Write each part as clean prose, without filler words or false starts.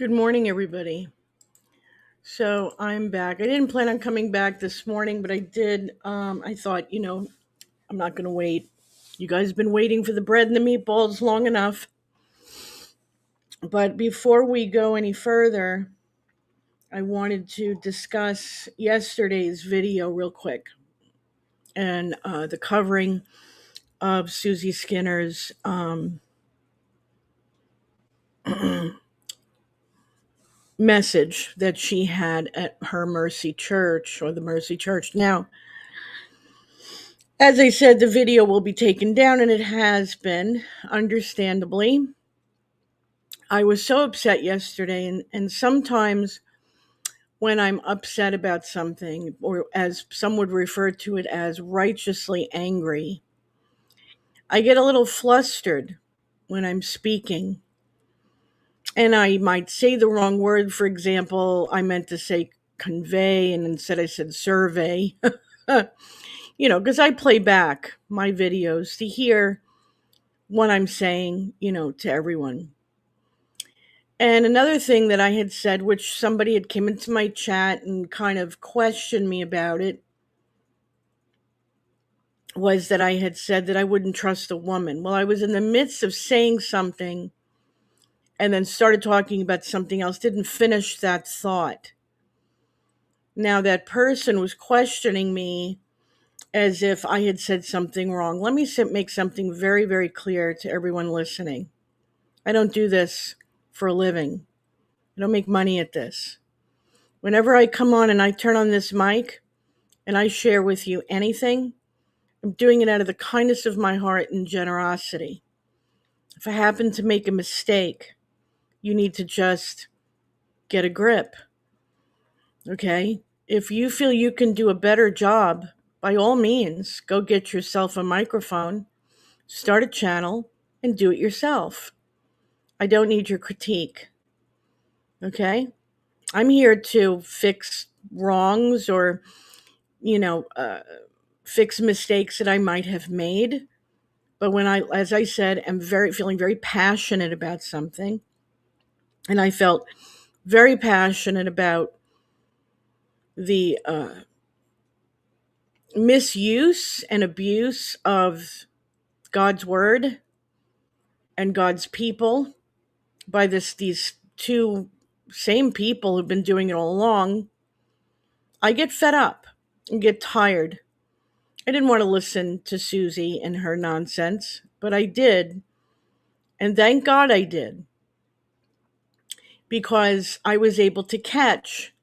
Good morning, everybody. So I'm back. I didn't plan on coming back this morning, but I did. I thought, I'm not going to wait. You guys have been waiting for the bread and the meatballs long enough. But before we go any further, I wanted to discuss yesterday's video real quick and the covering of Susie Skinner's message that she had at her Mercy Church or the Mercy Church. Now, as I said, the video will be taken down, and it has been, understandably. I was so upset yesterday, and sometimes when I'm upset about something, or as some would refer to it as righteously angry, I get a little flustered when I'm speaking. And I might say the wrong word. For example, I meant to say convey, and instead I said survey. Because I play back my videos to hear what I'm saying, to everyone. And another thing that I had said, which somebody had come into my chat and kind of questioned me about it, was that I had said that I wouldn't trust a woman. Well, I was in the midst of saying something and then started talking about something else, didn't finish that thought. Now that person was questioning me as if I had said something wrong. Let me make something very, very clear to everyone listening. I don't do this for a living. I don't make money at this. Whenever I come on and I turn on this mic and I share with you anything, I'm doing it out of the kindness of my heart and generosity. If I happen to make a mistake, you need to just get a grip. Okay? If you feel you can do a better job, by all means, go get yourself a microphone, start a channel, and do it yourself. I don't need your critique. Okay? I'm here to fix wrongs or, fix mistakes that I might have made. But when as I said, am feeling very passionate about something, and I felt very passionate about the misuse and abuse of God's word and God's people by these two same people who've been doing it all along, I get fed up and get tired. I didn't want to listen to Susie and her nonsense, but I did. And thank God I did, because I was able to catch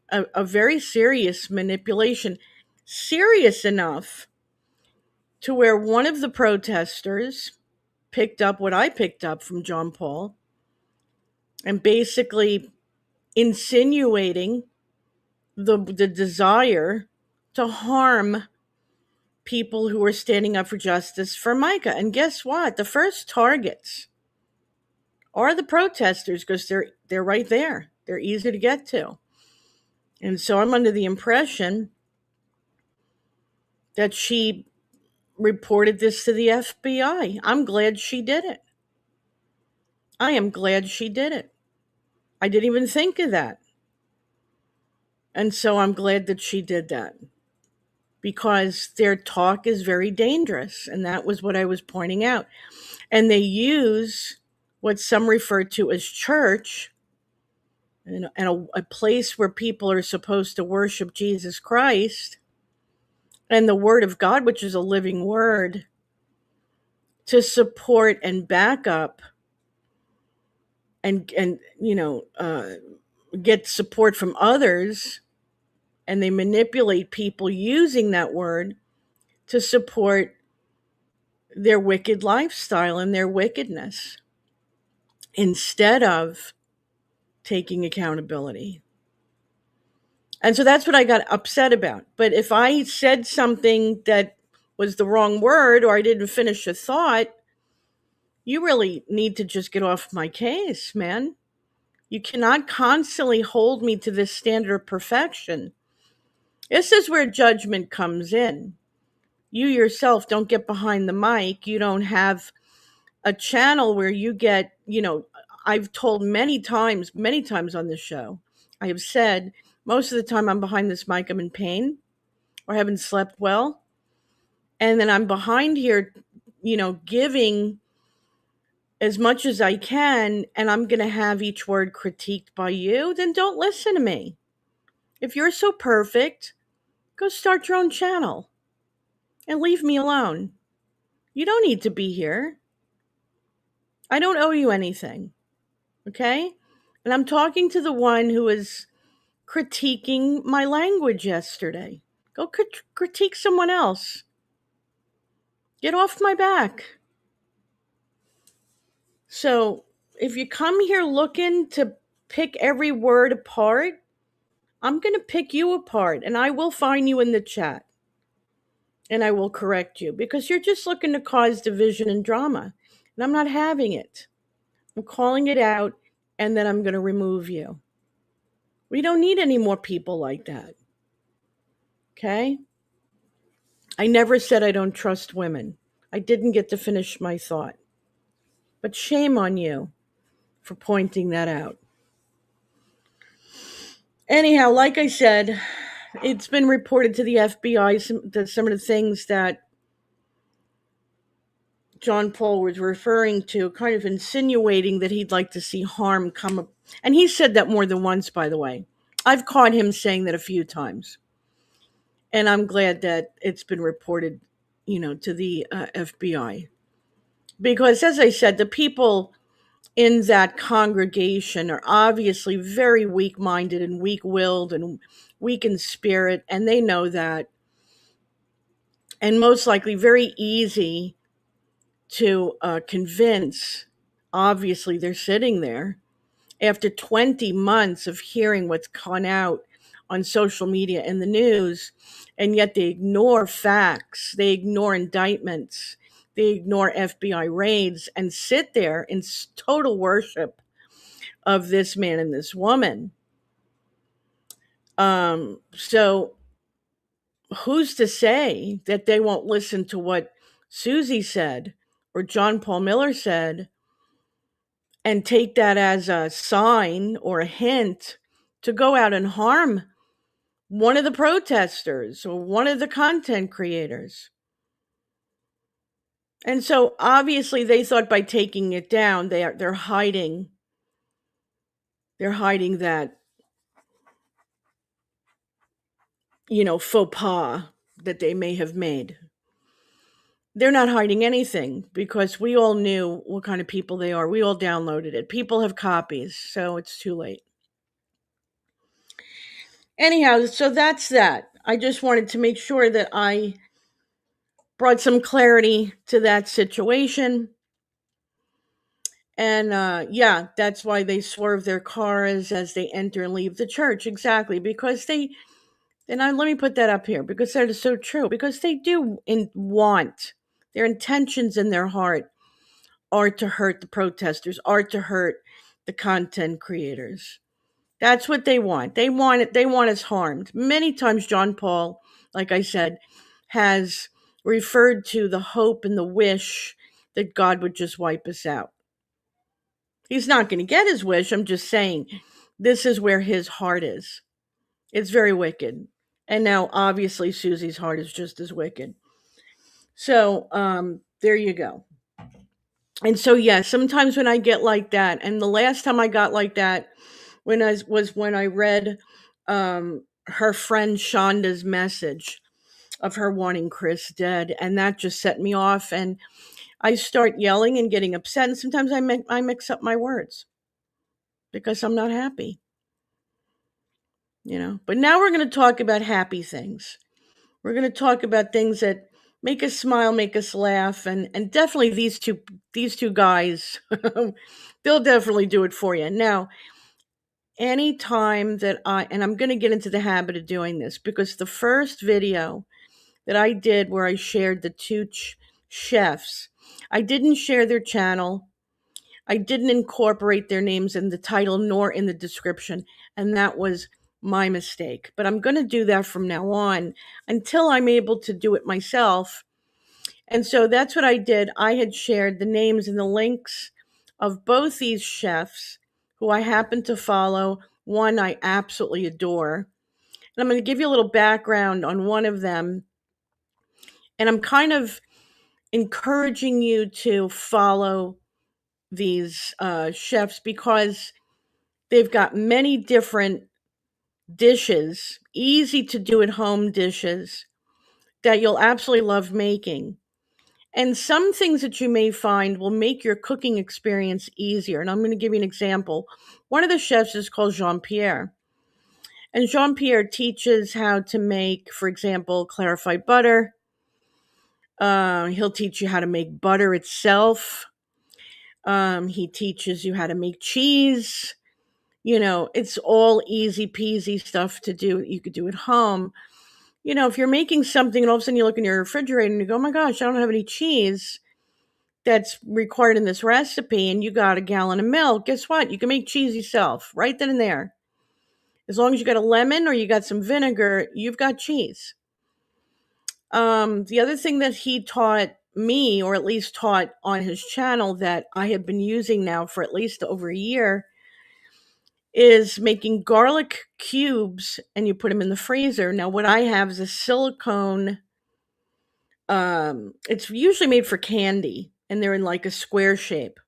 a very serious manipulation, serious enough to where one of the protesters picked up what I picked up from John Paul and basically insinuating the desire to harm people who are standing up for justice for Mica. And guess what? The first targets are the protesters, because they're right there. They're easy to get to. And so I'm under the impression that she reported this to the FBI. I'm glad she did it. I am glad she did it. I didn't even think of that. And so I'm glad that she did that, because their talk is very dangerous. And that was what I was pointing out. And they use what some refer to as church, and a place where people are supposed to worship Jesus Christ and the Word of God, which is a living word, to support and back up and get support from others. And they manipulate people using that word to support their wicked lifestyle and their wickedness, instead of taking accountability. And so that's what I got upset about. But if I said something that was the wrong word, or I didn't finish a thought, you really need to just get off my case, man. You cannot constantly hold me to this standard of perfection. This is where judgment comes in. You yourself don't get behind the mic. You don't have a channel where you get, I've told many times on this show, I have said most of the time I'm behind this mic, I'm in pain or haven't slept well. And then I'm behind here, giving as much as I can, and I'm going to have each word critiqued by you. Then don't listen to me. If you're so perfect, go start your own channel and leave me alone. You don't need to be here. I don't owe you anything. Okay? And I'm talking to the one who was critiquing my language yesterday. Go critique someone else. Get off my back. So, if you come here looking to pick every word apart, I'm going to pick you apart and I will find you in the chat and I will correct you because you're just looking to cause division and drama. And I'm not having it. I'm calling it out and then I'm going to remove you. We don't need any more people like that. Okay? I never said I don't trust women. I didn't get to finish my thought. But shame on you for pointing that out. Anyhow, like I said, it's been reported to the FBI that some of the things that John Paul was referring to, kind of insinuating that he'd like to see harm come up. And he said that more than once, by the way. I've caught him saying that a few times. And I'm glad that it's been reported, to the FBI. Because, as I said, the people in that congregation are obviously very weak-minded and weak-willed and weak in spirit, and they know that. And most likely very easy to convince. Obviously, they're sitting there after 20 months of hearing what's gone out on social media and the news, and yet they ignore facts, they ignore indictments, they ignore FBI raids, and sit there in total worship of this man and this woman. So who's to say that they won't listen to what Susie said or John Paul Miller said and take that as a sign or a hint to go out and harm one of the protesters or one of the content creators? And so obviously they thought by taking it down, they're hiding that, faux pas that they may have made. They're not hiding anything because we all knew what kind of people they are. We all downloaded it. People have copies, so it's too late. Anyhow, so that's that. I just wanted to make sure that I brought some clarity to that situation. And that's why they swerve their cars as they enter and leave the church. Exactly, because let me put that up here because that is so true. Because they do want, their intentions in their heart are to hurt the protesters, are to hurt the content creators. That's what they want. They want us harmed. Many times John Paul, like I said, has referred to the hope and the wish that God would just wipe us out. He's not going to get his wish. I'm just saying this is where his heart is. It's very wicked. And now obviously Susie's heart is just as wicked. So there you go. And so, sometimes when I get like that, and the last time I got like that when I read her friend Shonda's message of her wanting Chris dead, and that just set me off, and I start yelling and getting upset, and sometimes I mix up my words because I'm not happy, But now we're going to talk about happy things. We're going to talk about things that make us smile, make us laugh, and definitely these two guys, they'll definitely do it for you. Now, anytime that I'm going to get into the habit of doing this because the first video that I did where I shared the two chefs, I didn't share their channel. I didn't incorporate their names in the title nor in the description, and that was my mistake. But I'm going to do that from now on until I'm able to do it myself. And so that's what I did. I had shared the names and the links of both these chefs who I happen to follow. One I absolutely adore. And I'm going to give you a little background on one of them. And I'm kind of encouraging you to follow these chefs because they've got many different dishes, easy to do at home dishes that you'll absolutely love making. And some things that you may find will make your cooking experience easier. And I'm going to give you an example. One of the chefs is called Pierre. And Pierre teaches how to make, for example, clarified butter. He'll teach you how to make butter itself. He teaches you how to make cheese. You know, it's all easy peasy stuff to do. You could do at home. You know, if you're making something and all of a sudden you look in your refrigerator and you go, oh my gosh, I don't have any cheese that's required in this recipe, and you got a gallon of milk, guess what? You can make cheese yourself right then and there. As long as you got a lemon or you got some vinegar, you've got cheese. The other thing that he taught me, or at least taught on his channel, that I have been using now for at least over a year, is making garlic cubes, and you put them in the freezer. Now, what I have is a silicone. It's usually made for candy, and they're in like a square shape.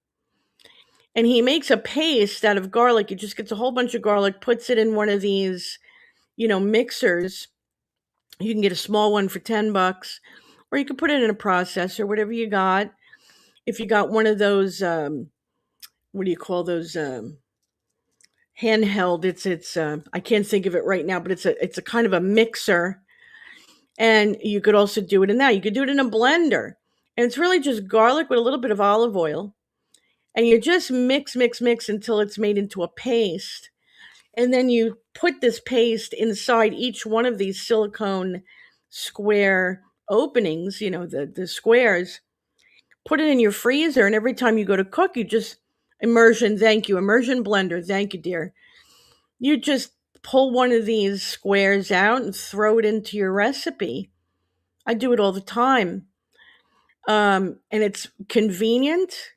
And he makes a paste out of garlic. He just gets a whole bunch of garlic, puts it in one of these, mixers. You can get a small one for $10, or you can put it in a processor, whatever you got. If you got one of those, what do you call those? Handheld. It's I can't think of it right now, but it's a kind of a mixer. And you could also do it in that. You could do it in a blender. And it's really just garlic with a little bit of olive oil. And you just mix until it's made into a paste. And then you put this paste inside each one of these silicone square openings, the squares. Put it in your freezer, and every time you go to cook, you just immersion blender, thank you, dear. You just pull one of these squares out and throw it into your recipe. I do it all the time. And it's convenient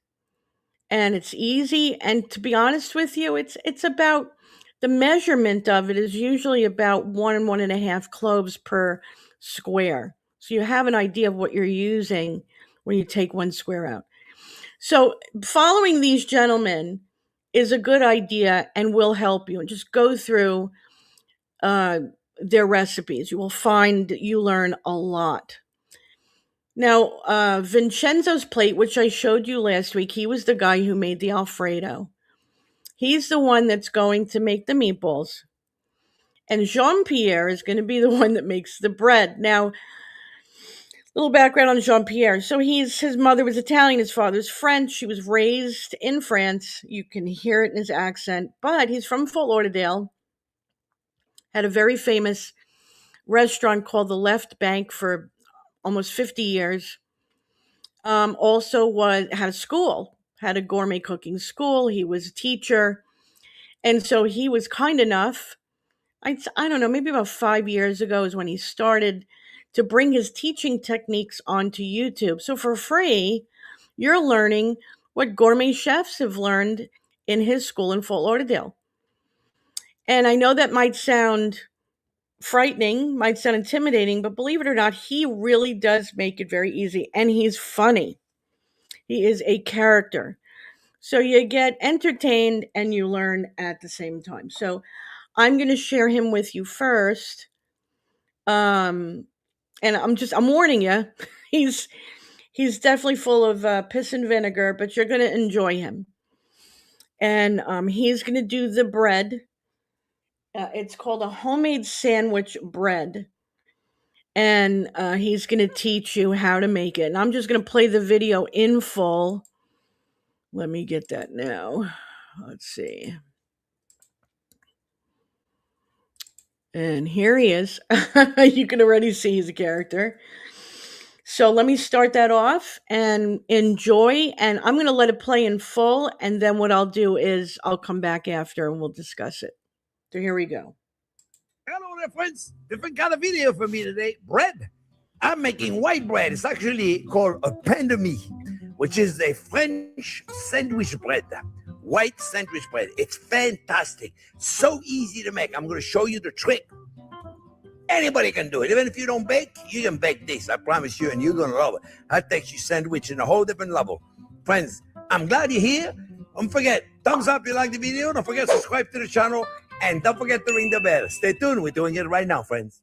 and it's easy. And to be honest with you, it's about, the measurement of it is usually about 1.5 cloves per square. So you have an idea of what you're using when you take one square out. So following these gentlemen is a good idea and will help you. And just go through their recipes. You will find you learn a lot. Now, Vincenzo's plate, which I showed you last week, he was the guy who made the Alfredo. He's the one that's going to make the meatballs. And Jean-Pierre is going to be the one that makes the bread. Now, little background on Jean-Pierre. So his mother was Italian, his father's French. He was raised in France. You can hear it in his accent. But he's from Fort Lauderdale. Had a very famous restaurant called the Left Bank for almost 50 years. Also had a gourmet cooking school. He was a teacher. And so he was kind enough, I don't know, maybe about 5 years ago is when he started to bring his teaching techniques onto YouTube. So for free, you're learning what gourmet chefs have learned in his school in Fort Lauderdale. And I know that might sound frightening, might sound intimidating, but believe it or not, he really does make it very easy. And he's funny. He is a character. So you get entertained and you learn at the same time. So I'm going to share him with you first. And I'm warning you, he's definitely full of piss and vinegar, but you're going to enjoy him. And he's going to do the bread. It's called a homemade sandwich bread. And he's going to teach you how to make it. And I'm just going to play the video in full. Let me get that now. Let's see. And here he is. You can already see he's a character. So let me start that off and enjoy. And I'm going to let it play in full. And then what I'll do is I'll come back after and we'll discuss it. So here we go. Hello there, friends. Different kind of video for me today. Bread. I'm making white bread. It's actually called a pain de mie. which is a French sandwich bread, white sandwich bread. It's fantastic, so easy to make. I'm going to show you the trick. Anybody can do it. Even if you don't bake, you can bake this, I promise you, and you're going to love it. That takes you sandwich in a whole different level. Friends, I'm glad you're here. Don't forget, thumbs up if you like the video. Don't forget to subscribe to the channel. And don't forget to ring the bell. Stay tuned. We're doing it right now, friends.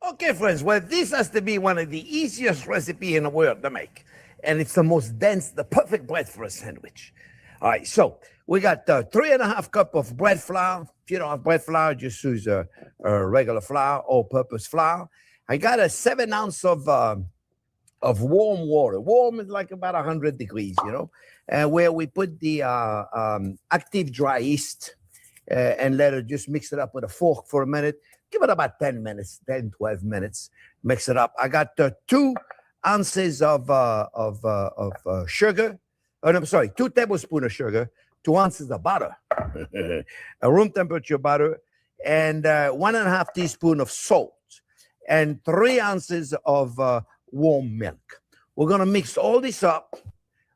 Okay, friends, well, this has to be one of the easiest recipes in the world to make. And it's the most dense, the perfect bread for a sandwich. All right, so we got 3.5 cups of bread flour. If you don't have bread flour, just use a regular flour, all-purpose flour. I got a 7 ounce of warm water. Warm is like about 100 degrees, you know, where we put the active dry yeast and let it just mix it up with a fork for a minute. Give it about 10 minutes, 10, 12 minutes. Mix it up. I got 2 ounces of sugar. Oh, no, I'm sorry, 2 tablespoons of sugar, 2 ounces of butter, a room temperature butter, and 1.5 teaspoons of salt, and 3 ounces of warm milk. We're going to mix all this up,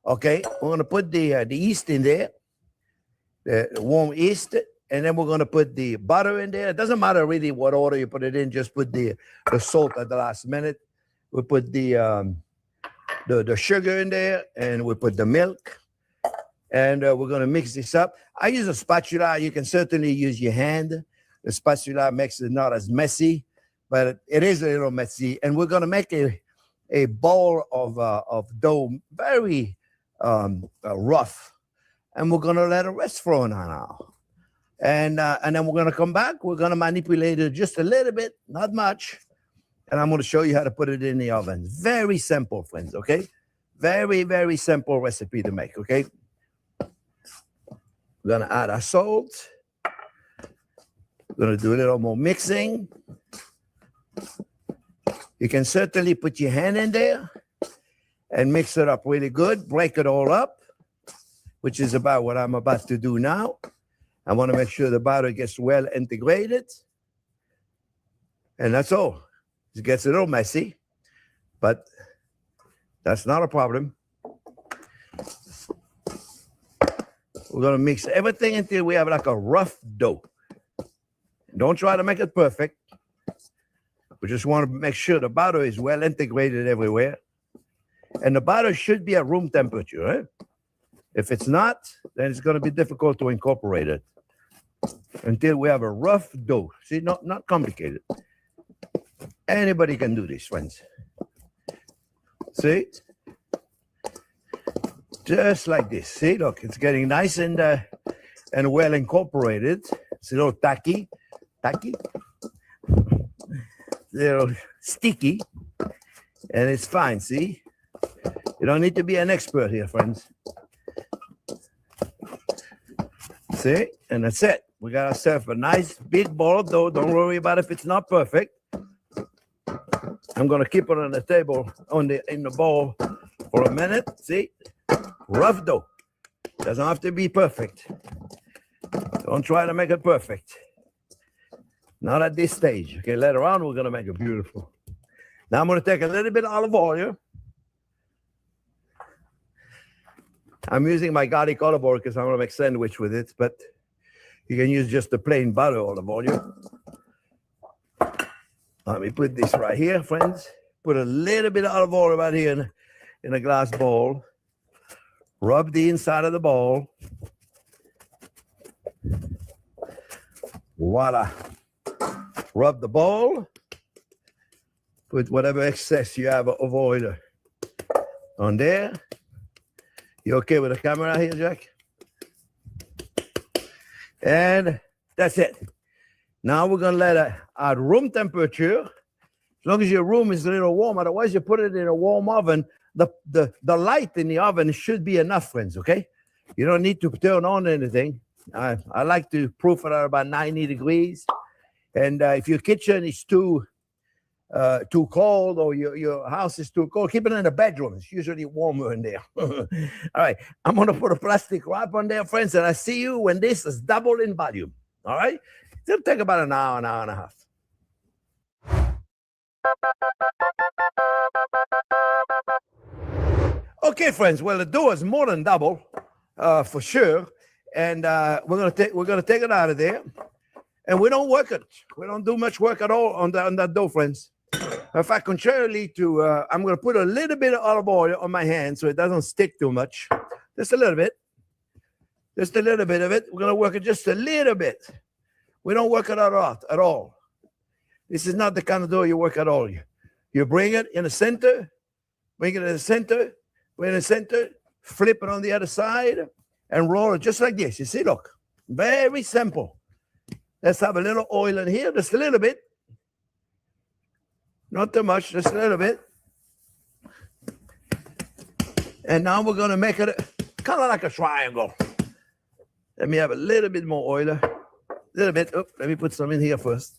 okay? We're going to put the yeast in there, the warm yeast, and then we're going to put the butter in there. It doesn't matter really what order you put it in. Just put the salt at the last minute. We put the sugar in there, and we put the milk. And we're going to mix this up. I use a spatula. You can certainly use your hand. The spatula makes it not as messy, but it is a little messy. And we're going to make a ball of dough, very rough. And we're going to let it rest for an hour. And then we're going to come back. We're going to manipulate it just a little bit, not much. And I'm going to show you how to put it in the oven. Very simple, friends, okay? Very, very simple recipe to make, okay? We're going to add our salt. We're going to do a little more mixing. You can certainly put your hand in there and mix it up really good. Break it all up, which is about what I'm about to do now. I want to make sure the batter gets well integrated. And that's all. It gets a little messy, but that's not a problem. We're going to mix everything until we have like a rough dough. Don't try to make it perfect. We just want to make sure the batter is well integrated everywhere. And the batter should be at room temperature, right? If it's not, then it's going to be difficult to incorporate it until we have a rough dough. See, not complicated. Anybody can do this, friends. See? Just like this. See, look, it's getting nice and well incorporated. It's a little tacky, a little sticky, and it's fine, see? You don't need to be an expert here, friends. See? And that's it. We got ourselves a nice big ball of dough. Don't worry about if it's not perfect. I'm going to keep it on the table, in the bowl for a minute. See? Rough dough. Doesn't have to be perfect. Don't try to make it perfect. Not at this stage. Okay, later on, we're going to make it beautiful. Now I'm going to take a little bit of olive oil. I'm using my garlic olive oil because I'm going to make sandwich with it, but you can use just the plain butter olive oil. Let me put this right here, friends. Put a little bit of olive oil right here in a glass bowl. Rub the inside of the bowl. Voila. Rub the bowl. Put whatever excess you have of oil on there. You okay with the camera here, Jack? And that's it. Now we're going to let it at room temperature. As long as your room is a little warm, otherwise you put it in a warm oven. The light in the oven should be enough, friends, okay? You don't need to turn on anything. I like to proof it at about 90 degrees. And if your kitchen is too too cold, or your house is too cold, keep it in the bedroom. It's usually warmer in there. All right, I'm going to put a plastic wrap on there, friends, and I see you when this is double in volume. All right, it'll take about an hour and a half. Okay, friends. Well, the dough is more than double, for sure, and we're gonna take it out of there, and we don't work it. We don't do much work at all on that dough, friends. In fact, contrarily to, I'm gonna put a little bit of olive oil on my hand so it doesn't stick too much, just a little bit, of it. We're gonna work it just a little bit. We don't work it a lot at all. This is not the kind of dough you work at all. You bring it in the center, bring it in the center. We're in the center, flip it on the other side, and roll it just like this. You see, look, very simple. Let's have a little oil in here, just a little bit. Not too much, just a little bit. And now we're going to make it kind of like a triangle. Let me have a little bit more oil. A little bit. Oh, let me put some in here first.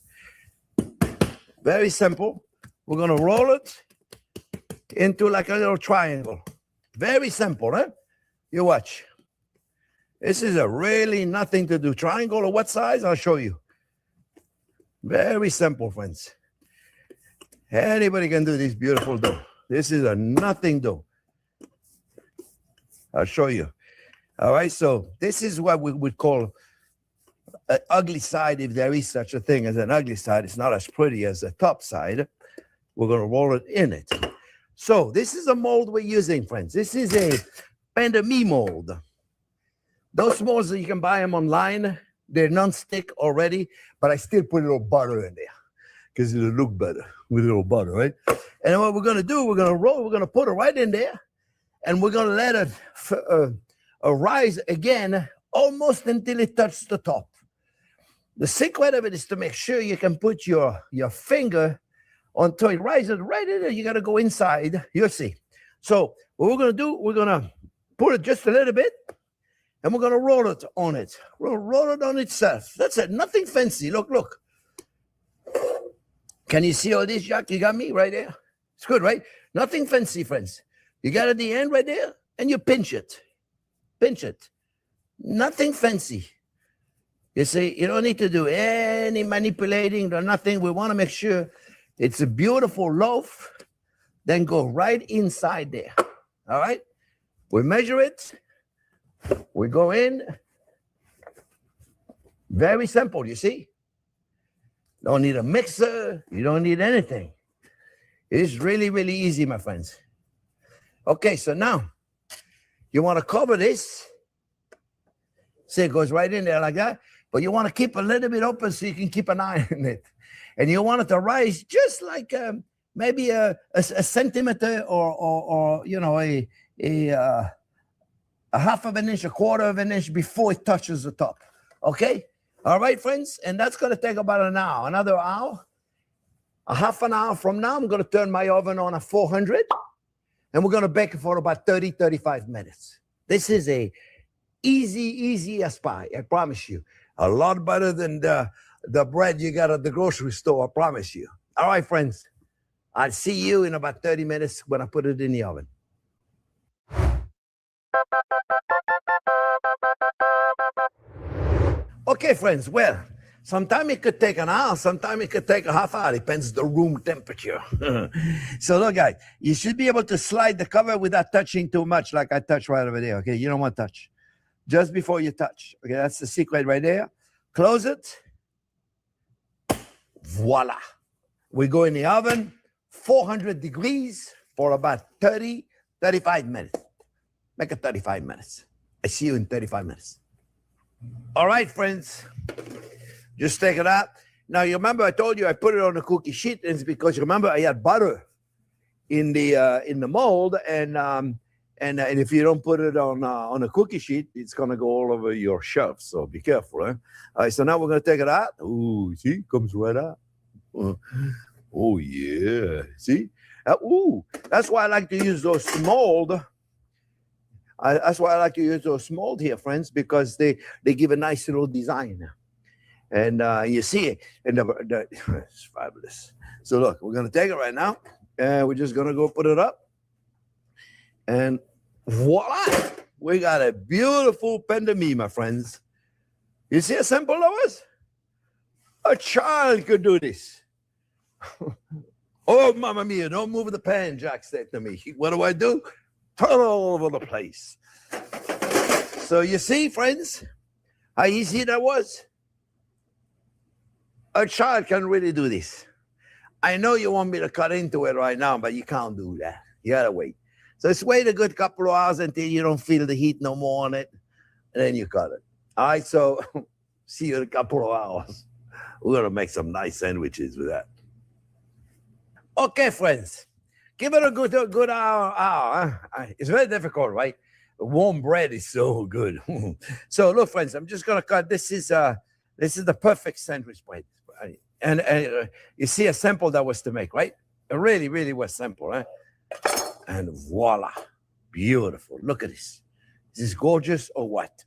Very simple. We're going to roll it into like a little triangle. Very simple, huh? You watch. This is a really nothing to do. Triangle of what size? I'll show you. Very simple, friends. Anybody can do this beautiful dough. This is a nothing dough. I'll show you. All right, so this is what we would call an ugly side, if there is such a thing as an ugly side. It's not as pretty as the top side. We're going to roll it in it. So this is a mold we're using, friends. This is a pandemie mold. Those molds, you can buy them online. They're non-stick already, but I still put a little butter in there because it'll look better with a little butter, right? And what we're going to do, we're going to put it right in there, and we're going to let it rise again almost until it touches the top. The secret of it is to make sure you can put your finger until it rises right in there. You got to go inside. You'll see. So what we're going to do, we're going to put it just a little bit, and we're going to roll it on it. Roll it on itself. That's it. Nothing fancy. Look. Can you see all this, Jack? You got me right there? It's good, right? Nothing fancy, friends. You got at the end right there, and you pinch it. Pinch it. Nothing fancy. You see, you don't need to do any manipulating or nothing. We want to make sure it's a beautiful loaf. Then go right inside there. All right? We measure it. We go in. Very simple, you see? Don't need a mixer. You don't need anything. It's really, really easy, my friends. Okay, so now you want to cover this. See, it goes right in there like that. But you want to keep a little bit open so you can keep an eye on it. And you want it to rise just like maybe a centimeter or you know, a half of an inch, a quarter of an inch before it touches the top. Okay? All right, friends? And that's going to take about an hour. Another hour. A half an hour from now, I'm going to turn my oven on at 400. And we're going to bake it for about 30, 35 minutes. This is a easy as pie, I promise you. A lot better than the bread you got at the grocery store, I promise you. All right, friends. I'll see you in about 30 minutes when I put it in the oven. Okay, friends. Well, sometimes it could take an hour. Sometimes it could take a half hour. Depends the room temperature. So look, guys, you should be able to slide the cover without touching too much like I touched right over there. Okay, you don't want to touch. Just before you touch. Okay, that's the secret right there. Close it. Voila. We go in the oven, 400 degrees for about 30, 35 minutes. Make it 35 minutes. I see you in 35 minutes. All right, friends. Just take it out. Now, you remember I told you I put it on a cookie sheet, and it's because you remember I had butter in the mold, and if you don't put it on a cookie sheet, it's gonna go all over your shelf. So be careful. Eh? All right. So now we're gonna take it out. Ooh, see, it comes right out. Oh yeah. See. Ooh, that's why I like to use those mold. That's why I like to use those mold here, friends, because they give a nice little design. And you see it, and it's fabulous. So look, we're gonna take it right now, and we're just gonna go put it up, and voila, we got a beautiful pain de mie, my friends. You see how simple that was? A child could do this. Oh, mamma mia, don't move the pan, Jack said to me. What do? Turn it all over the place. So you see, friends, how easy that was? A child can really do this. I know you want me to cut into it right now, but you can't do that. You gotta wait. So just wait a good couple of hours until you don't feel the heat no more on it, and then you cut it. All right, so see you in a couple of hours. We're gonna make some nice sandwiches with that. Okay, friends, give it a good hour. It's very difficult, right? Warm bread is so good. So look, friends, I'm just gonna cut. This is the perfect sandwich bread, and you see how simple that was to make, right? It really, really was simple, right? And voila, beautiful. Look at this. Is this gorgeous or what?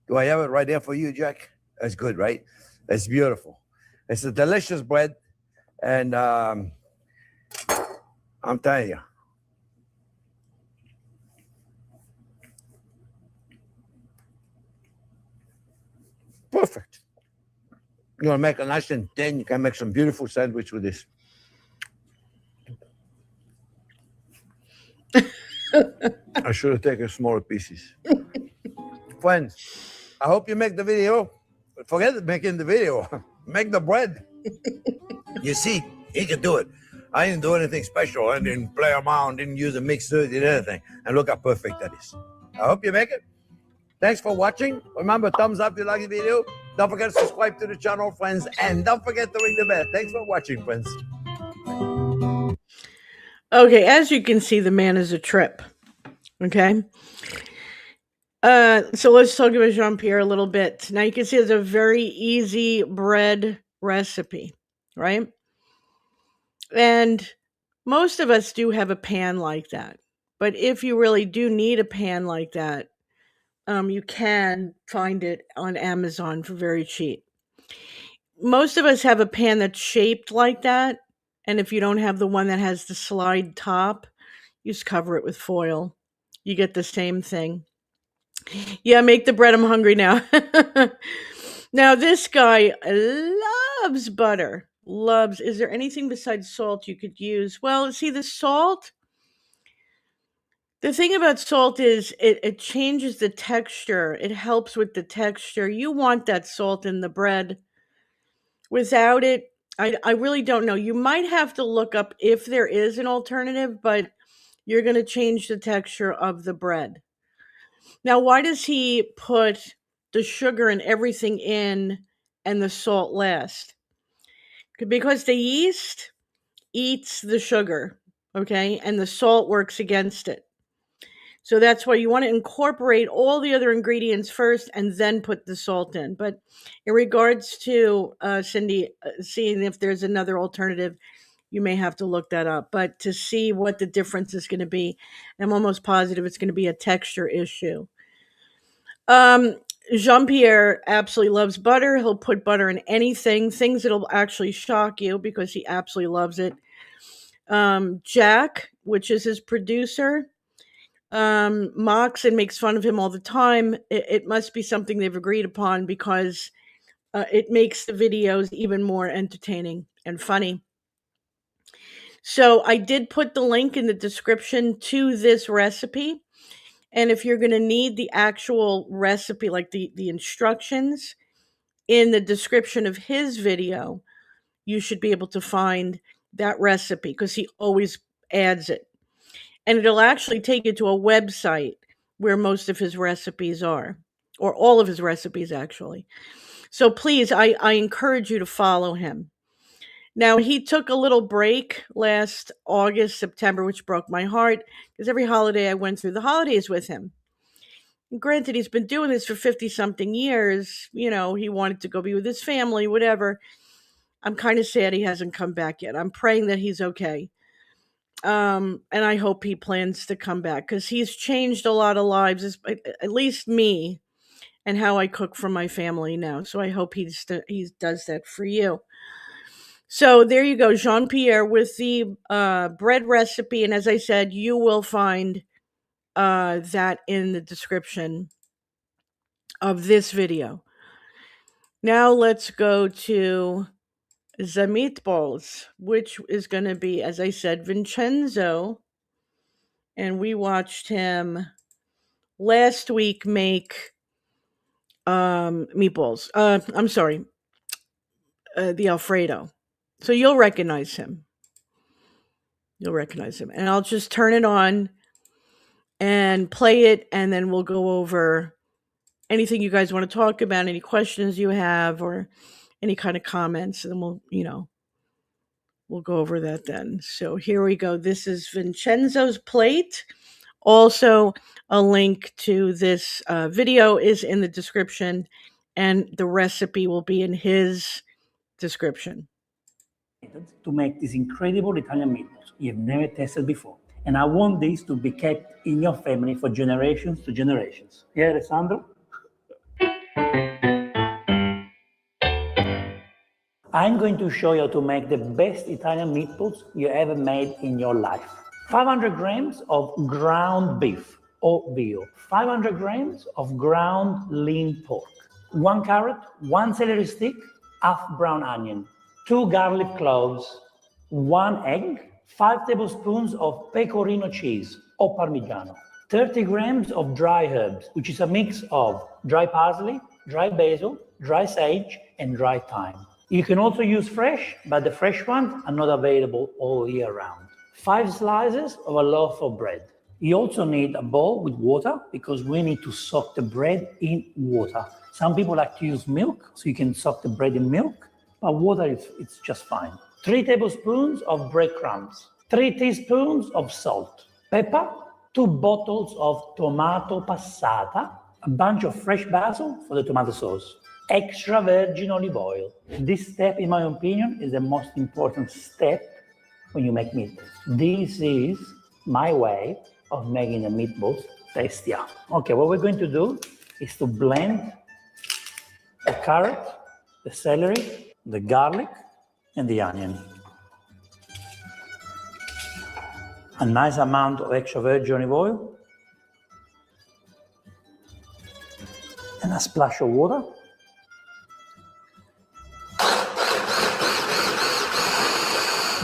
Do I have it right there for you, Jack? That's good, right? It's beautiful. It's a delicious bread, and I'm telling you. Perfect. You want to make a nice and thin, you can make some beautiful sandwich with this. I should have taken smaller pieces. Friends, I hope you make the video. Forget making the video. Make the bread. You see, he can do it. I didn't do anything special. I didn't play around, didn't use a mixer, did anything. And look how perfect that is. I hope you make it. Thanks for watching. Remember, thumbs up if you like the video. Don't forget to subscribe to the channel, friends. And don't forget to ring the bell. Thanks for watching, friends. Okay, as you can see, the man is a trip. Okay. So let's talk about Jean-Pierre a little bit. Now you can see it's a very easy bread recipe, right? And most of us do have a pan like that. But if you really do need a pan like that, you can find it on Amazon for very cheap. Most of us have a pan that's shaped like that. And if you don't have the one that has the slide top, you just cover it with foil. You get the same thing. Yeah, make the bread. I'm hungry now. Now, this guy loves butter. Loves. Is there anything besides salt you could use? Well, see, the salt. The thing about salt is it changes the texture. It helps with the texture. You want that salt in the bread. Without it, I really don't know. You might have to look up if there is an alternative, but you're going to change the texture of the bread. Now, why does he put the sugar and everything in and the salt last? Because the yeast eats the sugar, okay, and the salt works against it. So that's why you want to incorporate all the other ingredients first and then put the salt in. But in regards to Cindy, seeing if there's another alternative, you may have to look that up. But to see what the difference is going to be, I'm almost positive it's going to be a texture issue. Jean-Pierre absolutely loves butter. He'll put butter in anything, things that'll actually shock you because he absolutely loves it. Jack, which is his producer, mocks and makes fun of him all the time. It must be something they've agreed upon because it makes the videos even more entertaining and funny. So I did put the link in the description to this recipe. And if you're going to need the actual recipe, like the instructions in the description of his video, you should be able to find that recipe because he always adds it. And it'll actually take you to a website where most of his recipes are, or all of his recipes, actually. So please, I encourage you to follow him. Now, he took a little break last August, September, which broke my heart because every holiday I went through the holidays with him. Granted, he's been doing this for 50 something years. You know, he wanted to go be with his family, whatever. I'm kind of sad he hasn't come back yet. I'm praying that he's okay. And I hope he plans to come back because he's changed a lot of lives, at least me, and how I cook for my family now. So I hope he does that for you. So there you go, Jean-Pierre, with the bread recipe. And as I said, you will find that in the description of this video. Now let's go to the meatballs, which is going to be, as I said, Vincenzo. And we watched him last week make meatballs. I'm sorry, the Alfredo. So you'll recognize him. And I'll just turn it on and play it, and then we'll go over anything you guys want to talk about, any questions you have, or any kind of comments, and then we'll go over that then. So here we go. This is Vincenzo's plate. Also, a link to this video is in the description, and the recipe will be in his description. To make this incredible Italian meatballs you've never tasted before. And I want this to be kept in your family for generations to generations. Yeah, Alessandro? I'm going to show you how to make the best Italian meatballs you ever made in your life. 500 grams of ground beef or veal, 500 grams of ground lean pork, 1 carrot, 1 celery stick, half brown onion, 2 garlic cloves, 1 egg, 5 tablespoons of pecorino cheese or Parmigiano, 30 grams of dry herbs, which is a mix of dry parsley, dry basil, dry sage, and dry thyme. You can also use fresh, but the fresh ones are not available all year round. 5 slices of a loaf of bread. You also need a bowl with water because we need to soak the bread in water. Some people like to use milk, so you can soak the bread in milk, but water it's just fine. 3 tablespoons of breadcrumbs, 3 teaspoons of salt, pepper, 2 bottles of tomato passata, a bunch of fresh basil for the tomato sauce, extra virgin olive oil. This step, in my opinion, is the most important step when you make meatballs. This is my way of making the meatballs tastier. Okay, what we're going to do is to blend the carrot, the celery, the garlic, and the onion. A nice amount of extra virgin olive oil, and a splash of water.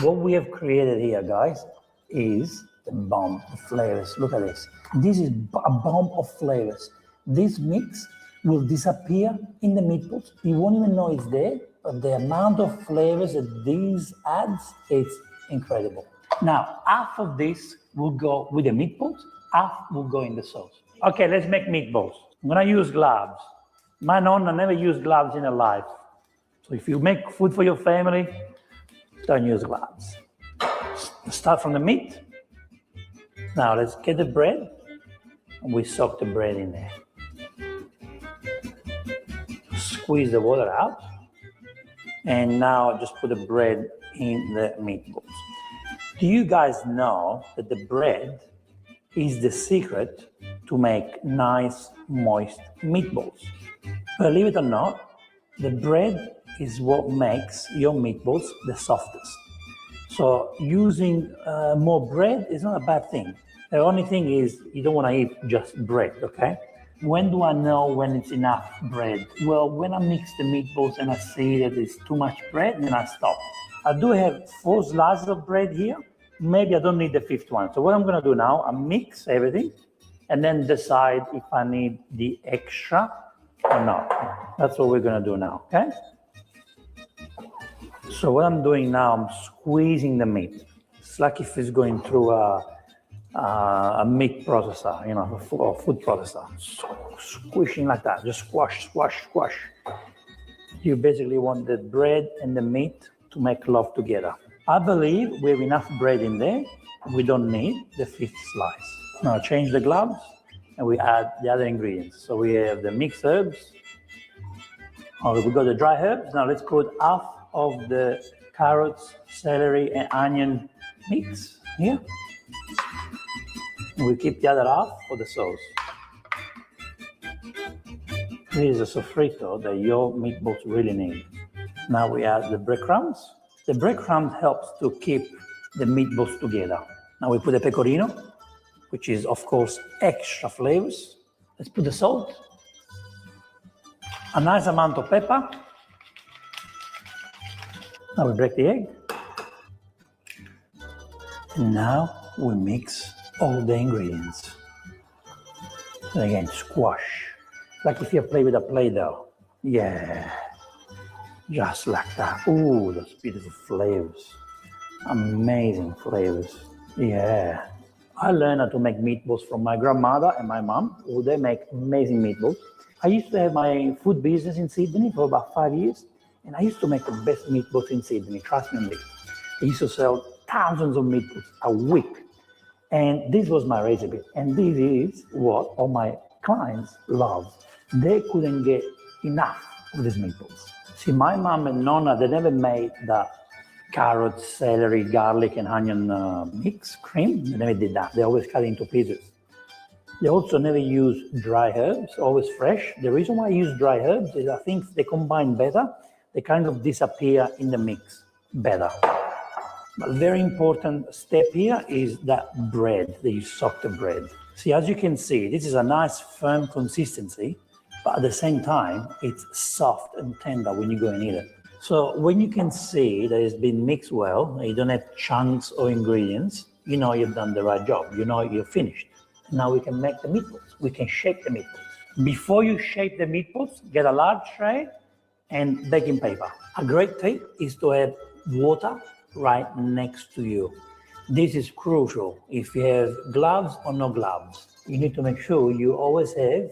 What we have created here, guys, is the bomb of flavors. Look at this. This is a bomb of flavors. This mix will disappear in the meatballs. You won't even know it's there, but the amount of flavors that these adds, it's incredible. Now, half of this will go with the meatballs, half will go in the sauce. Okay, let's make meatballs. I'm gonna use gloves. My nonna never used gloves in her life. So if you make food for your family, don't use gloves. Start from the meat. Now let's get the bread, and we soak the bread in there. Squeeze the water out, and now just put the bread in the meatballs. Do you guys know that the bread is the secret to make nice, moist meatballs? Believe it or not, the bread is what makes your meatballs the softest. So using more bread is not a bad thing. The only thing is you don't want to eat just bread, okay? When do I know when it's enough bread? Well, when I mix the meatballs and I see that it's too much bread, then I stop. I do have 4 slices of bread here. Maybe I don't need the 5th one. So what I'm gonna do now, I mix everything and then decide if I need the extra or not. That's what we're gonna do now, okay? So what I'm doing now, I'm squeezing the meat. It's like if it's going through a meat processor, you know, a food processor. Squishing like that, just squash, squash, squash. You basically want the bread and the meat to make love together. I believe we have enough bread in there. We don't need the 5th slice. Now change the gloves and we add the other ingredients. So we have the mixed herbs. Oh, we got the dry herbs. Now let's put half of the carrots, celery, and onion mix here. We keep the other half for the sauce. This is a sofrito that your meatballs really need. Now we add the breadcrumbs The breadcrumbs helps to keep the meatballs together. Now we put the pecorino, which is of course extra flavors. Let's put the salt, a nice amount of pepper. Now we break the egg. And now we mix all the ingredients. And again, squash. Like if you play with a Play-Doh. Yeah. Just like that. Ooh, those beautiful flavors. Amazing flavors. Yeah. I learned how to make meatballs from my grandmother and my mom, who they make amazing meatballs. I used to have my food business in Sydney for about 5 years, and I used to make the best meatballs in Sydney, trust me on this. I used to sell thousands of meatballs a week. And this was my recipe. And this is what all my clients love. They couldn't get enough of these meatballs. See, my mom and Nonna, they never made the carrot, celery, garlic, and onion mix cream. They never did that. They always cut it into pieces. They also never use dry herbs, always fresh. The reason why I use dry herbs is I think they combine better. They kind of disappear in the mix better. A very important step here is that bread, that you soak the bread. See, as you can see, this is a nice firm consistency, but at the same time, it's soft and tender when you go and eat it. So when you can see that it's been mixed well, you don't have chunks or ingredients, you know you've done the right job, you know you're finished. Now we can make the meatballs, we can shape the meatballs. Before you shape the meatballs, get a large tray and baking paper. A great tip is to have water right next to you. This is crucial. If you have gloves or no gloves, you need to make sure you always have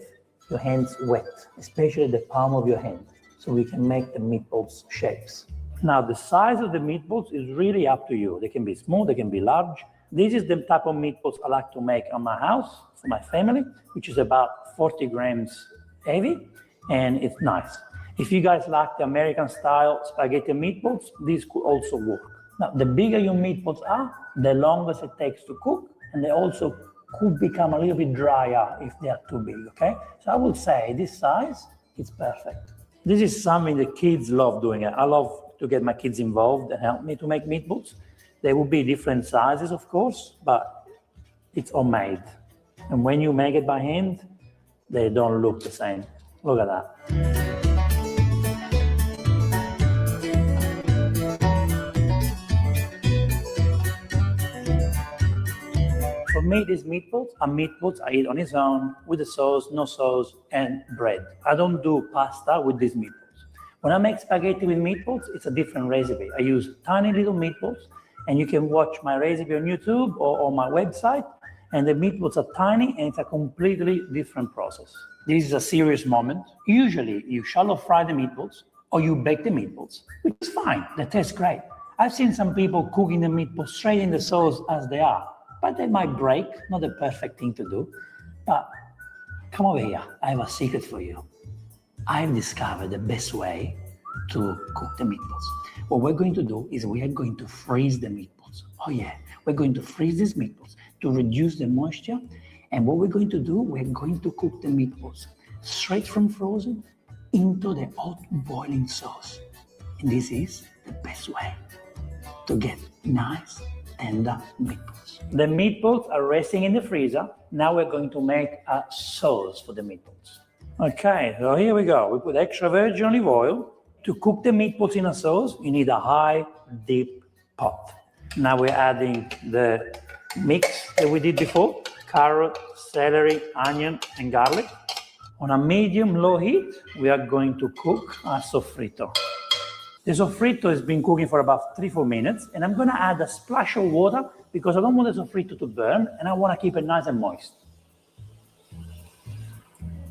your hands wet, especially the palm of your hand, so we can make the meatballs shapes. Now, the size of the meatballs is really up to you. They can be small, they can be large. This is the type of meatballs I like to make on my house for my family, which is about 40 grams heavy, and it's nice. If you guys like the American style spaghetti meatballs, these could also work. Now, the bigger your meatballs are, the longer it takes to cook, and they also could become a little bit drier if they are too big, okay? So I would say this size is perfect. This is something the kids love doing. I love to get my kids involved and help me to make meatballs. They will be different sizes, of course, but it's homemade. And when you make it by hand, they don't look the same. Look at that. For me, these meatballs are meatballs I eat on its own, with the sauce, no sauce, and bread. I don't do pasta with these meatballs. When I make spaghetti with meatballs, it's a different recipe. I use tiny little meatballs, and you can watch my recipe on YouTube or on my website, and the meatballs are tiny, and it's a completely different process. This is a serious moment. Usually, you shallow fry the meatballs, or you bake the meatballs, which is fine. They taste great. I've seen some people cooking the meatballs straight in the sauce as they are. But they might break, not the perfect thing to do. But come over here, I have a secret for you. I've discovered the best way to cook the meatballs. What we're going to do is we are going to freeze the meatballs. Oh yeah, we're going to freeze these meatballs to reduce the moisture. And what we're going to do, we're going to cook the meatballs straight from frozen into the hot boiling sauce. And this is the best way to get nice, tender meatballs. The meatballs are resting in the freezer. Now we're going to make a sauce for the meatballs. Okay, so here we go. We put extra virgin olive oil. To cook the meatballs in a sauce, you need a high, deep pot. Now we're adding the mix that we did before: carrot, celery, onion, and garlic. On a medium-low heat, we are going to cook a sofrito. The sofrito has been cooking for about 3-4 minutes, and I'm going to add a splash of water because I don't want the sofrito to burn, and I want to keep it nice and moist.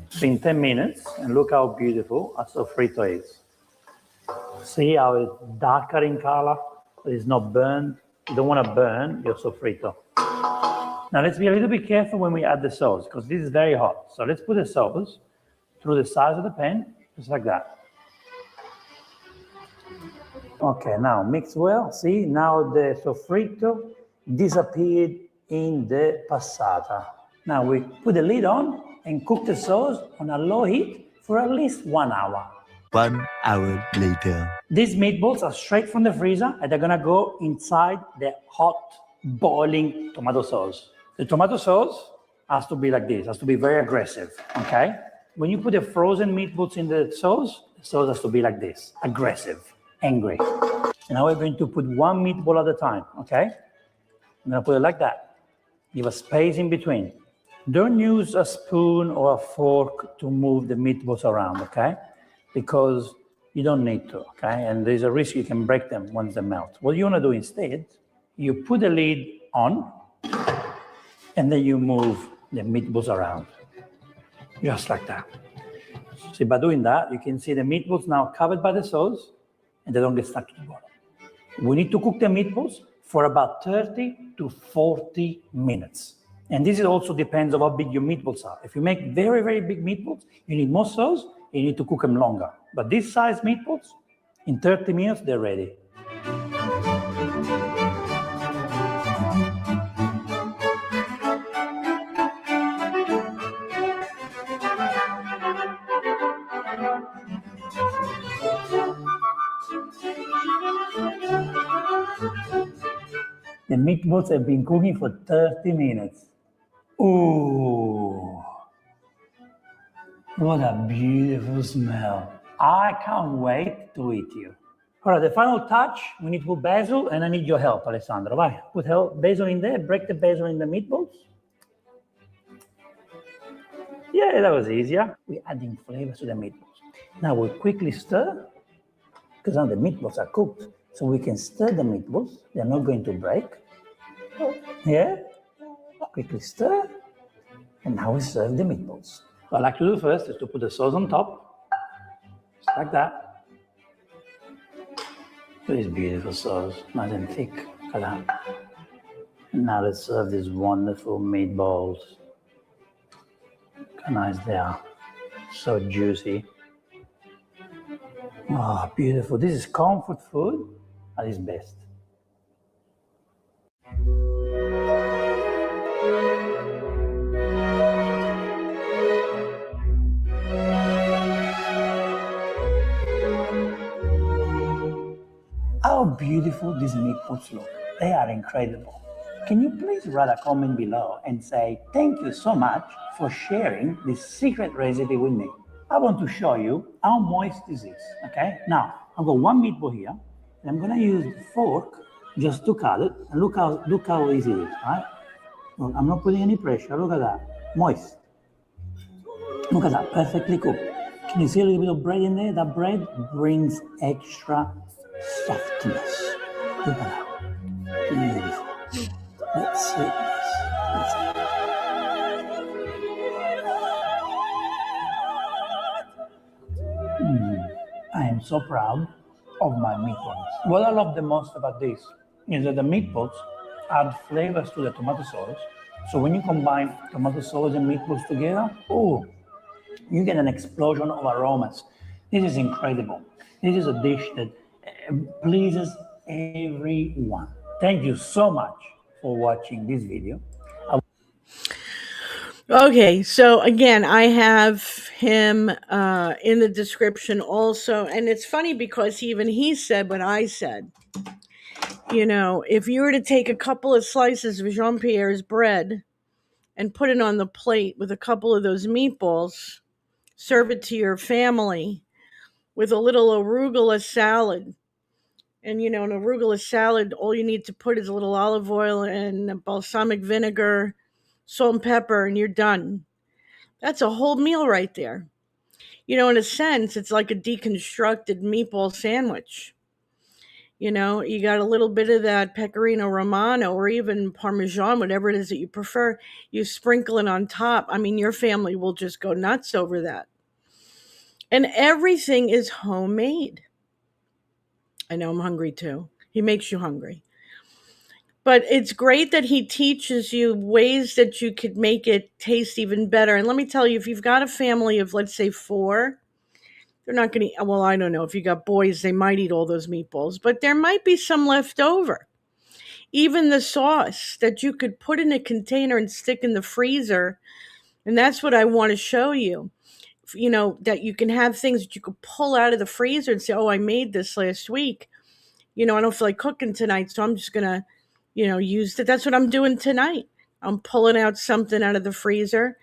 It's been 10 minutes, and look how beautiful a sofrito is. See how it's darker in color, but it's not burned. You don't want to burn your sofrito. Now let's be a little bit careful when we add the sauce, because this is very hot. So let's put the sauce through the sides of the pan, just like that. Okay, now mix well. See, now the sofrito disappeared in the passata. Now we put the lid on and cook the sauce on a low heat for at least 1 hour. 1 hour later. These meatballs are straight from the freezer and they're gonna go inside the hot, boiling tomato sauce. The tomato sauce has to be like this, has to be very aggressive, okay? When you put the frozen meatballs in the sauce has to be like this, aggressive, angry. And now we're going to put one meatball at a time, okay? I'm gonna put it like that. Give a space in between. Don't use a spoon or a fork to move the meatballs around, okay? Because you don't need to, okay? And there's a risk you can break them once they melt. What you wanna do instead, you put the lid on and then you move the meatballs around, just like that. See, by doing that, you can see the meatballs now covered by the sauce and they don't get stuck to the bottom. We need to cook the meatballs for about 30 to 40 minutes. And this also depends on how big your meatballs are. If you make very, very big meatballs, you need more sauce, and you need to cook them longer. But this size meatballs, in 30 minutes, they're ready. The meatballs have been cooking for 30 minutes. Ooh, what a beautiful smell. I can't wait to eat you. All right, the final touch, we need to put basil, and I need your help, Alessandro. Vai, put basil in there, break the basil in the meatballs. Yeah, that was easier. We're adding flavors to the meatballs. Now we'll quickly stir, because now the meatballs are cooked. So we can stir the meatballs. They're not going to break. Yeah? Quickly stir. And now we serve the meatballs. What I like to do first is to put the sauce on top. Just like that. This beautiful sauce, nice and thick. Look at that. And now let's serve these wonderful meatballs. Look how nice they are. So juicy. Oh, beautiful. This is comfort food at its best. How beautiful these meatballs look. They are incredible. Can you please write a comment below and say thank you so much for sharing this secret recipe with me? I want to show you how moist this is, okay? Now, I've got one meatball here, and I'm gonna use the fork just to cut it, and look how easy it is, right? Look, I'm not putting any pressure, look at that, moist. Look at that, perfectly cooked. Can you see a little bit of bread in there? That bread brings extra softness. Look at that, beautiful. Let's see this. Let's see. I am so proud of my meatballs. What I love the most about this is that the meatballs add flavors to the tomato sauce. So when you combine tomato sauce and meatballs together, oh, you get an explosion of aromas. This is incredible. This is a dish that pleases everyone. Thank you so much for watching this video. Okay, so again, I have him in the description also. And it's funny because even he said what I said. You know, if you were to take a couple of slices of Jean-Pierre's bread and put it on the plate with a couple of those meatballs, serve it to your family with a little arugula salad. And, you know, an arugula salad, all you need to put is a little olive oil and balsamic vinegar, salt and pepper, and you're done. That's a whole meal right there. You know, in a sense, it's like a deconstructed meatball sandwich. You know, you got a little bit of that pecorino romano or even parmesan, whatever it is that you prefer. You sprinkle it on top. I mean, your family will just go nuts over that. And everything is homemade. I know I'm hungry too. He makes you hungry. But it's great that he teaches you ways that you could make it taste even better. And let me tell you, if you've got a family of, let's say, 4, they're not going to, well, I don't know. If you got boys, they might eat all those meatballs, but there might be some left over. Even the sauce that you could put in a container and stick in the freezer. And that's what I want to show you. that you can have things that you could pull out of the freezer and say, oh, I made this last week. I don't feel like cooking tonight, so I'm just going to, use it. That's what I'm doing tonight. I'm pulling out something out of the freezer,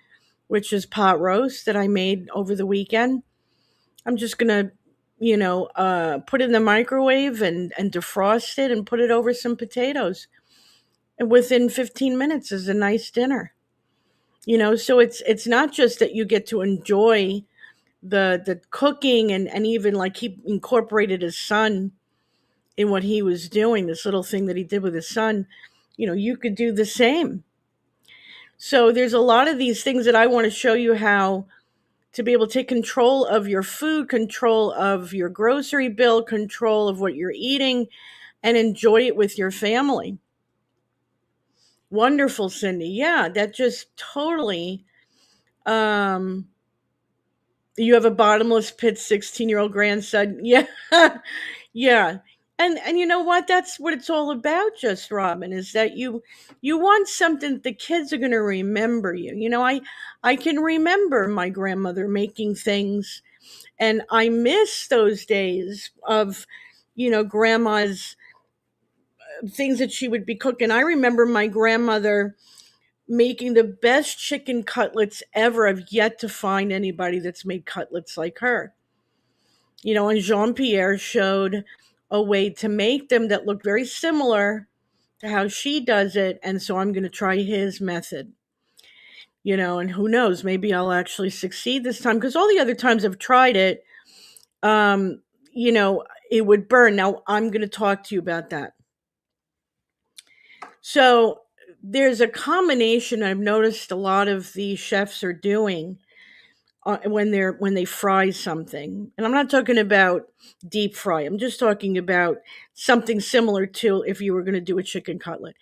which is pot roast that I made over the weekend. I'm just going to, put it in the microwave and defrost it and put it over some potatoes. And within 15 minutes is a nice dinner. So it's not just that you get to enjoy the cooking and even like he incorporated his son in what he was doing, this little thing that he did with his son. You could do the same. So there's a lot of these things that I want to show you how to be able to take control of your food, control of your grocery bill, control of what you're eating, and enjoy it with your family. Wonderful, Cindy. Yeah, that just totally. You have a bottomless pit 16-year-old grandson. Yeah. Yeah. And you know what? That's what it's all about, just Robin, is that you want something that the kids are going to remember you. I can remember my grandmother making things, and I miss those days of grandma's things that she would be cooking. I remember my grandmother making the best chicken cutlets ever. I've yet to find anybody that's made cutlets like her. And Jean-Pierre showed a way to make them that looked very similar to how she does it. And so I'm going to try his method. And who knows, maybe I'll actually succeed this time, because all the other times I've tried it, it would burn. Now I'm going to talk to you about that. So there's a combination I've noticed a lot of the chefs are doing when they fry something. And I'm not talking about deep fry. I'm just talking about something similar to if you were going to do a chicken cutlet.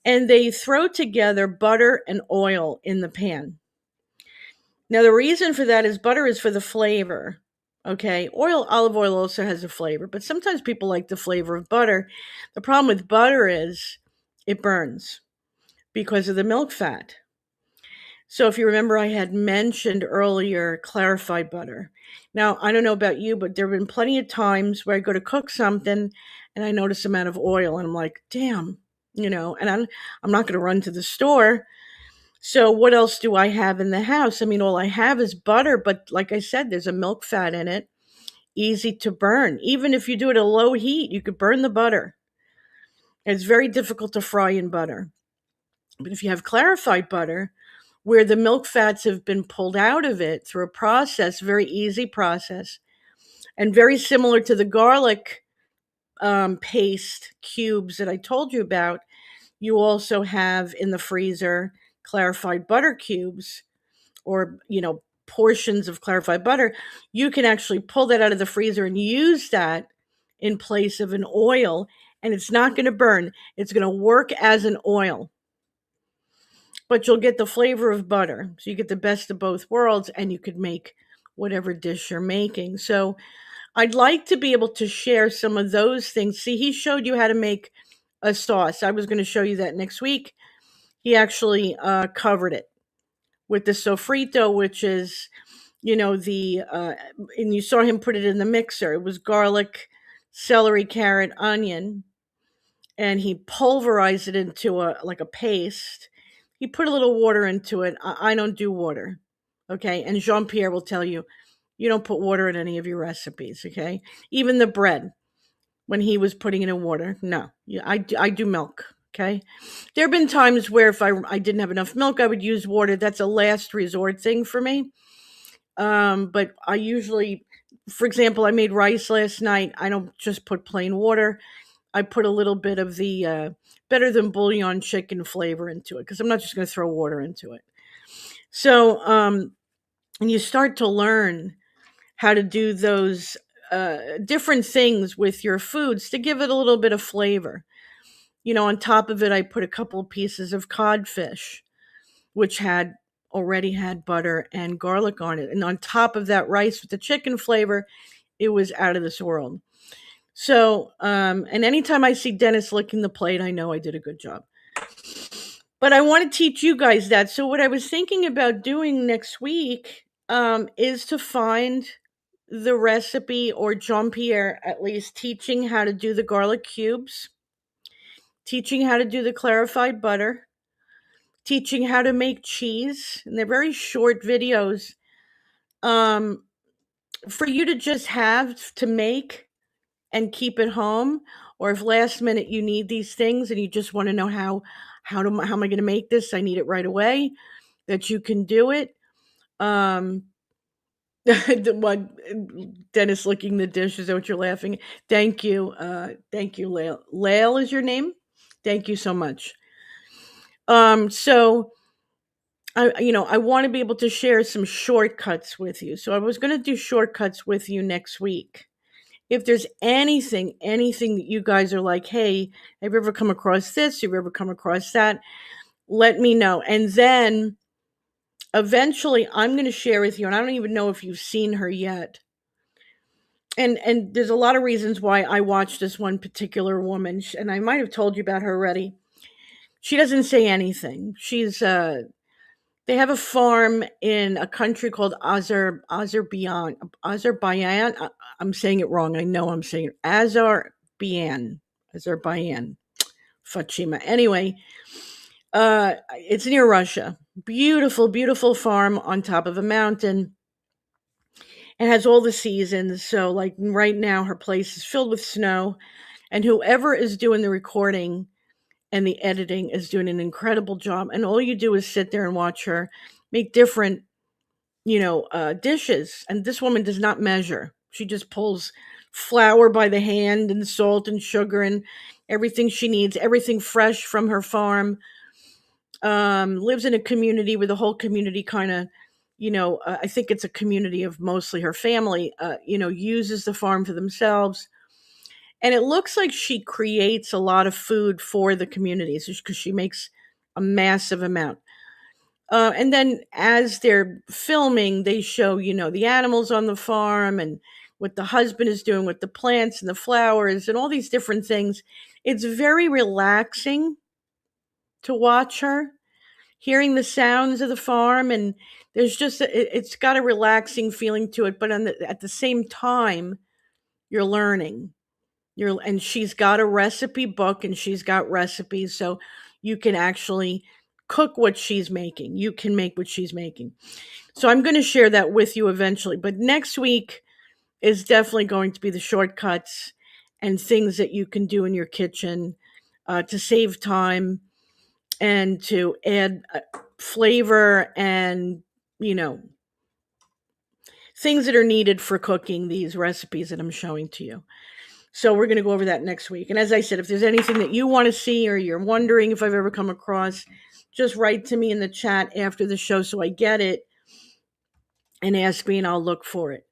And they throw together butter and oil in the pan. Now, the reason for that is butter is for the flavor. Okay. Olive oil also has a flavor, but sometimes people like the flavor of butter. The problem with butter is it burns because of the milk fat. So if you remember, I had mentioned earlier clarified butter. Now, I don't know about you, but there have been plenty of times where I go to cook something and I notice I'm out of oil and I'm like, damn, and I'm not going to run to the store. So what else do I have in the house? I mean, all I have is butter, but like I said, there's a milk fat in it, easy to burn. Even if you do it at low heat, you could burn the butter. It's very difficult to fry in butter. But if you have clarified butter, where the milk fats have been pulled out of it through a process, very easy process, and very similar to the garlic paste cubes that I told you about, you also have in the freezer clarified butter cubes, or, portions of clarified butter. You can actually pull that out of the freezer and use that in place of an oil, and it's not going to burn. It's going to work as an oil. But you'll get the flavor of butter. So you get the best of both worlds, and you could make whatever dish you're making. So I'd like to be able to share some of those things. See, he showed you how to make a sauce. I was going to show you that next week. He actually covered it with the sofrito, which is, and you saw him put it in the mixer. It was garlic, celery, carrot, onion, and he pulverized it into a paste. He put a little water into it. I don't do water, okay? And Jean-Pierre will tell you, you don't put water in any of your recipes, okay? Even the bread, when he was putting it in water, no. I do milk, okay? There have been times where if I didn't have enough milk, I would use water. That's a last resort thing for me. But I usually, for example, I made rice last night. I don't just put plain water. I put a little bit of the better than bouillon chicken flavor into it, because I'm not just going to throw water into it. So, and you start to learn how to do those different things with your foods to give it a little bit of flavor. On top of it, I put a couple of pieces of codfish, which already had butter and garlic on it. And on top of that rice with the chicken flavor, it was out of this world. So, and anytime I see Dennis licking the plate, I know I did a good job. But I want to teach you guys that. So what I was thinking about doing next week, is to find the recipe, or Jean-Pierre at least teaching how to do the garlic cubes, teaching how to do the clarified butter, teaching how to make cheese. And they're very short videos, for you to just have to make and keep at home. Or if last minute you need these things and you just want to know how am I going to make this? I need it right away. That you can do it. Dennis licking the dish. Is that what you're laughing? Thank you. Thank you, Lael. Lael is your name? Thank you so much. So I want to be able to share some shortcuts with you. So I was going to do shortcuts with you next week. If there's anything that you guys are like, hey, have you ever come across this? Have you ever come across that? Let me know. And then eventually I'm going to share with you, and I don't even know if you've seen her yet. And there's a lot of reasons why I watched this one particular woman, and I might have told you about her already. She doesn't say anything. They have a farm in a country called Azerbaijan. I'm saying it wrong. I know I'm saying it. Azerbaijan. Fatima. Anyway, it's near Russia. Beautiful, beautiful farm on top of a mountain. It has all the seasons. So, like right now, her place is filled with snow, and whoever is doing the recording and the editing is doing an incredible job. And all you do is sit there and watch her make different, dishes. And this woman does not measure. She just pulls flour by the hand and salt and sugar and everything she needs, everything fresh from her farm. Lives in a community where the whole community kind of, I think it's a community of mostly her family, uses the farm for themselves. And it looks like she creates a lot of food for the communities because she makes a massive amount. And then as they're filming, they show, the animals on the farm and what the husband is doing with the plants and the flowers and all these different things. It's very relaxing to watch her, hearing the sounds of the farm. And there's just, it's got a relaxing feeling to it. But at the same time, you're learning. And she's got a recipe book and she's got recipes. So you can actually cook what she's making. You can make what she's making. So I'm going to share that with you eventually. But next week is definitely going to be the shortcuts and things that you can do in your kitchen to save time and to add flavor and, things that are needed for cooking these recipes that I'm showing to you. So we're going to go over that next week. And as I said, if there's anything that you want to see or you're wondering if I've ever come across, just write to me in the chat after the show so I get it and ask me and I'll look for it.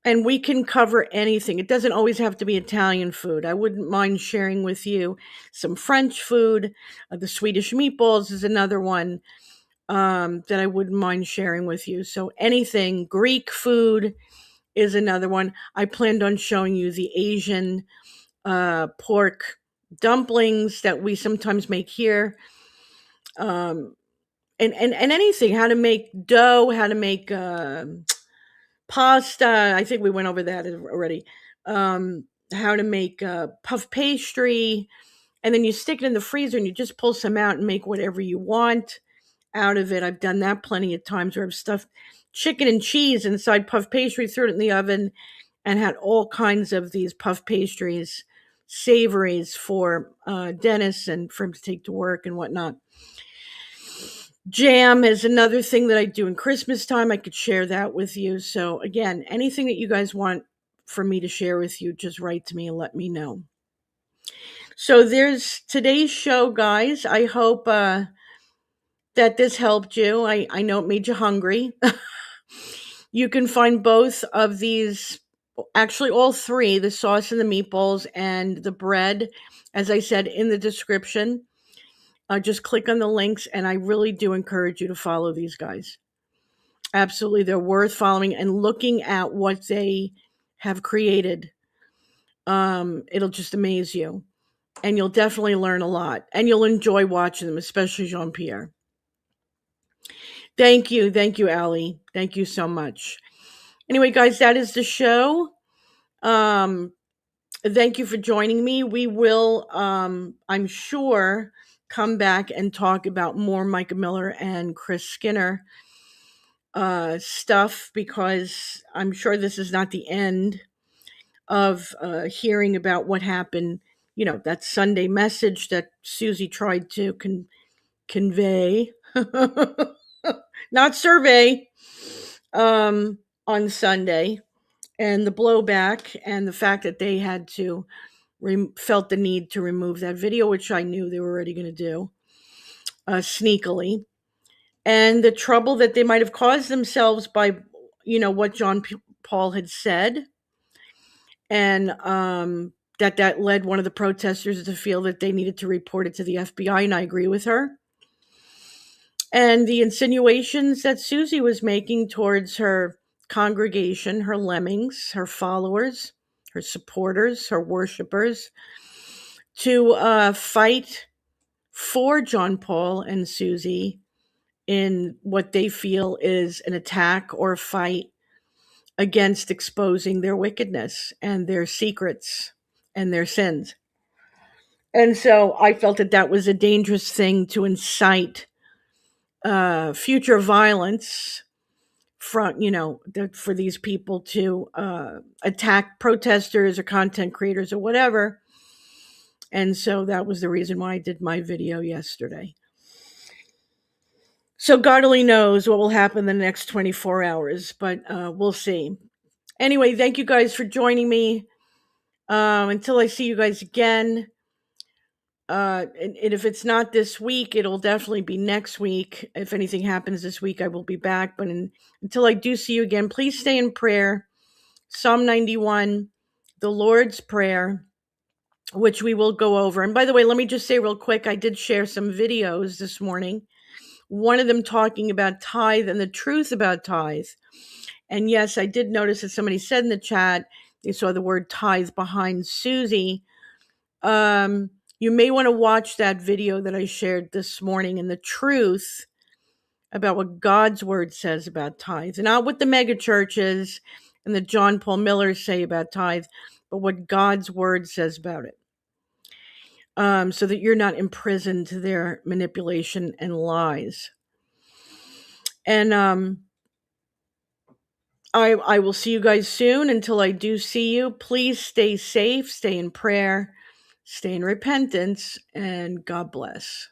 And we can cover anything. It doesn't always have to be Italian food. I wouldn't mind sharing with you some French food. The Swedish meatballs is another one that I wouldn't mind sharing with you. So anything. Greek food is another one. I planned on showing you the Asian pork dumplings that we sometimes make here. And anything, how to make dough, how to make pasta. I think we went over that already. How to make puff pastry. And then you stick it in the freezer and you just pull some out and make whatever you want out of it. I've done that plenty of times where I've stuffed chicken and cheese inside puff pastry, threw it in the oven, and had all kinds of these puff pastries, savories for Dennis and for him to take to work and whatnot. Jam is another thing that I do in Christmas time. I could share that with you. So again, anything that you guys want for me to share with you, just write to me and let me know. So there's today's show, guys. I hope that this helped you. I know it made you hungry. You can find both of these, actually all three, the sauce and the meatballs and the bread, as I said, in the description. Just click on the links, and I really do encourage you to follow these guys. Absolutely, they're worth following and looking at what they have created. It'll just amaze you, and you'll definitely learn a lot, and you'll enjoy watching them, especially Jean-Pierre. Thank you, Allie. Thank you so much. Anyway, guys, that is the show. Thank you for joining me. We will, I'm sure, come back and talk about more Micah Miller and Chris Skinner stuff, because I'm sure this is not the end of hearing about what happened. That Sunday message that Susie tried to convey, not survey, on Sunday, and the blowback, and the fact that they had to felt the need to remove that video, which I knew they were already going to do sneakily, and the trouble that they might have caused themselves by, what John Paul had said, and that led one of the protesters to feel that they needed to report it to the FBI, and I agree with her. And the insinuations that Susie was making towards her congregation, her lemmings, her followers, her supporters, her worshipers, to fight for John Paul and Susie in what they feel is an attack or a fight against exposing their wickedness and their secrets and their sins. And so I felt that that was a dangerous thing to incite future violence from, for these people to attack protesters or content creators or whatever. And so that was the reason why I did my video yesterday. So God only knows what will happen in the next 24 hours, but we'll see. Anyway, thank you guys for joining me. Until I see you guys again. And if it's not this week, it'll definitely be next week. If anything happens this week, I will be back. But until I do see you again, please stay in prayer. Psalm 91, the Lord's Prayer, which we will go over. And by the way, let me just say real quick, I did share some videos this morning. One of them talking about tithe and the truth about tithe. And yes, I did notice that somebody said in the chat, they saw the word tithe behind Susie. You may want to watch that video that I shared this morning, and the truth about what God's word says about tithe, not what the mega churches and the John Paul Millers say about tithe, but what God's word says about it. So that you're not imprisoned to their manipulation and lies. And I will see you guys soon. Until I do see you, please stay safe, stay in prayer, stay in repentance, and God bless.